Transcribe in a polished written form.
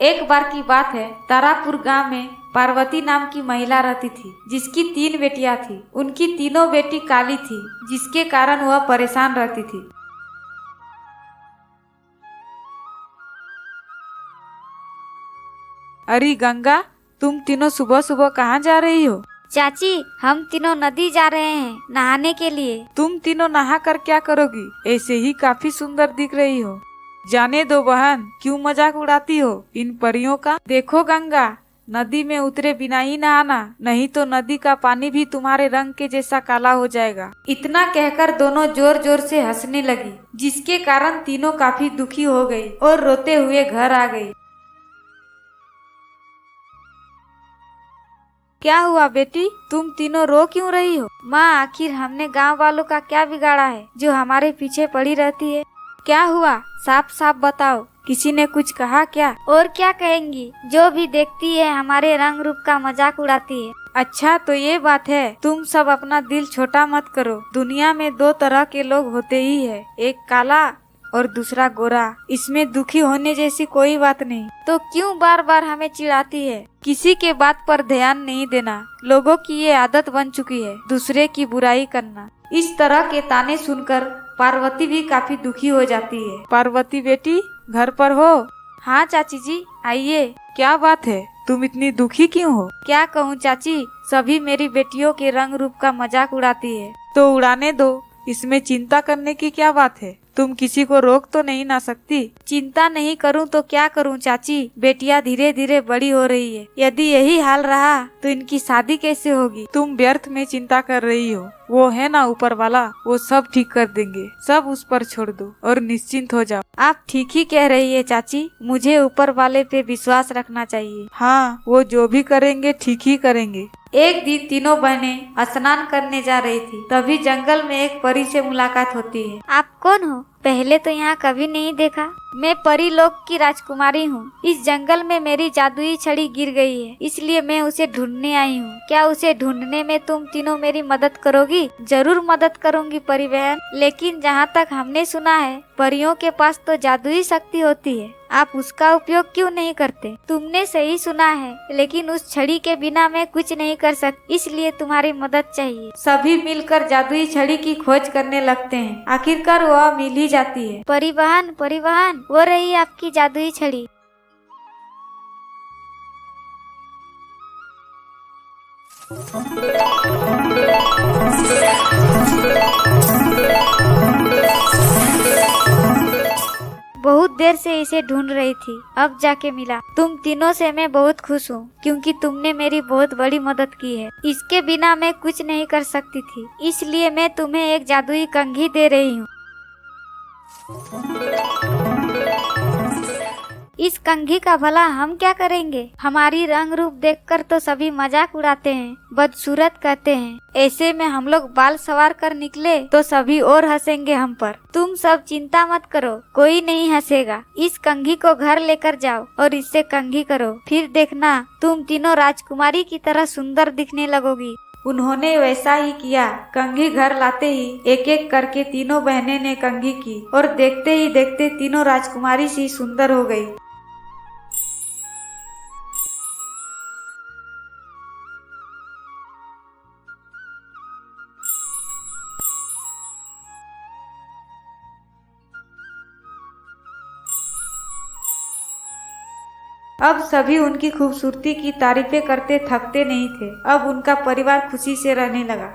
एक बार की बात है, तारापुर गांव में पार्वती नाम की महिला रहती थी, जिसकी 3 बेटियां थी। उनकी तीनों बेटी काली थी, जिसके कारण वह परेशान रहती थी। अरे गंगा, तुम तीनों सुबह सुबह कहाँ जा रही हो? चाची, हम तीनों नदी जा रहे हैं नहाने के लिए। तुम तीनों नहा कर क्या करोगी? ऐसे ही काफी सुंदर दिख रही हो। जाने दो बहन, क्यों मजाक उड़ाती हो इन परियों का? देखो गंगा, नदी में उतरे बिना ही नहाना, नहीं तो नदी का पानी भी तुम्हारे रंग के जैसा काला हो जाएगा। इतना कहकर दोनों जोर जोर से हंसने लगी, जिसके कारण तीनों काफी दुखी हो गई और रोते हुए घर आ गई। क्या हुआ बेटी, तुम तीनों रो क्यों रही हो? माँ, आखिर हमने गांव वालों का क्या बिगाड़ा है जो हमारे पीछे पड़ी रहती है? क्या हुआ, साफ साफ बताओ। किसी ने कुछ कहा क्या? और क्या कहेंगी, जो भी देखती है हमारे रंग रूप का मजाक उड़ाती है। अच्छा तो ये बात है, तुम सब अपना दिल छोटा मत करो। दुनिया में 2 तरह के लोग होते ही है, एक काला और दूसरा गोरा। इसमें दुखी होने जैसी कोई बात नहीं। तो क्यों बार बार हमें चिढ़ाती है? किसी के बात पर ध्यान नहीं देना। लोगों की ये आदत बन चुकी है, दूसरे की बुराई करना। इस तरह के ताने सुनकर पार्वती भी काफी दुखी हो जाती है। पार्वती बेटी, घर पर हो? हाँ चाची जी, आइए। क्या बात है, तुम इतनी दुखी क्यों हो? क्या कहूँ चाची, सभी मेरी बेटियों के रंग रूप का मजाक उड़ाती है। तो उड़ाने दो, इसमें चिंता करने की क्या बात है? तुम किसी को रोक तो नहीं ना सकती। चिंता नहीं करूं तो क्या करूं चाची, बेटियां धीरे धीरे बड़ी हो रही है। यदि यही हाल रहा तो इनकी शादी कैसे होगी? तुम व्यर्थ में चिंता कर रही हो। वो है ना ऊपर वाला, वो सब ठीक कर देंगे। सब उस पर छोड़ दो और निश्चिंत हो जाओ। आप ठीक ही कह रही है चाची, मुझे ऊपर वाले पे विश्वास रखना चाहिए। हाँ, वो जो भी करेंगे ठीक ही करेंगे। एक दिन तीनों बहनें स्नान करने जा रही थी, तभी जंगल में एक परी से मुलाकात होती है। आप कौन हो? पहले तो यहाँ कभी नहीं देखा। मैं परी लोक की राजकुमारी हूँ। इस जंगल में मेरी जादुई छड़ी गिर गई है, इसलिए मैं उसे ढूंढने आई हूँ। क्या उसे ढूंढने में तुम तीनों मेरी मदद करोगी? जरूर मदद करूंगी परी बहन, लेकिन जहाँ तक हमने सुना है, परियों के पास तो जादुई शक्ति होती है। आप उसका उपयोग क्यों नहीं करते? तुमने सही सुना है, लेकिन उस छड़ी के बिना मैं कुछ नहीं कर सकती, इसलिए तुम्हारी मदद चाहिए। सभी मिलकर जादुई छड़ी की खोज करने लगते हैं। आखिरकार वह मिल ही जाती है। परिवहन परिवहन, वो रही आपकी जादुई छड़ी। बहुत देर से इसे ढूंढ रही थी, अब जाके मिला। तुम तीनों से मैं बहुत खुश हूँ, क्योंकि तुमने मेरी बहुत बड़ी मदद की है। इसके बिना मैं कुछ नहीं कर सकती थी, इसलिए मैं तुम्हें एक जादुई कंघी दे रही हूँ। इस कंघी का भला हम क्या करेंगे? हमारी रंग रूप देखकर तो सभी मजाक उड़ाते हैं, बदसूरत कहते हैं। ऐसे में हम लोग बाल सवार कर निकले तो सभी और हंसेंगे हम पर। तुम सब चिंता मत करो, कोई नहीं हंसेगा। इस कंघी को घर लेकर जाओ और इससे कंघी करो, फिर देखना तुम तीनों राजकुमारी की तरह सुंदर दिखने लगोगी। उन्होंने वैसा ही किया। कंघी घर लाते ही एक एक करके तीनों बहनें ने कंघी की और देखते ही देखते तीनों राजकुमारी सी सुंदर हो गई। अब सभी उनकी खूबसूरती की तारीफें करते थकते नहीं थे। अब उनका परिवार खुशी से रहने लगा।